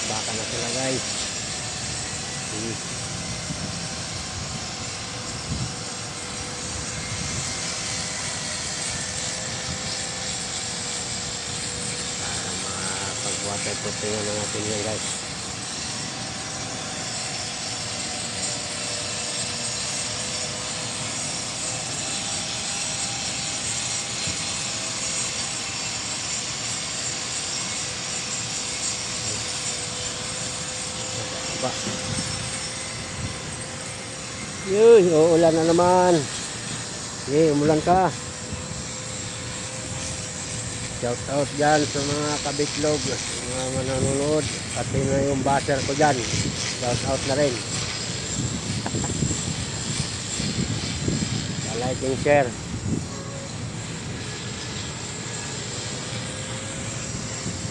baka na sila guys. Pag-water proofing na natin yan guys. Yuy, uulan na naman. Okay, umulan ka. Shout out dyan sa mga kabitlog, mga manonood, pati na yung basher ko dyan. Shout out na rin. Like and share.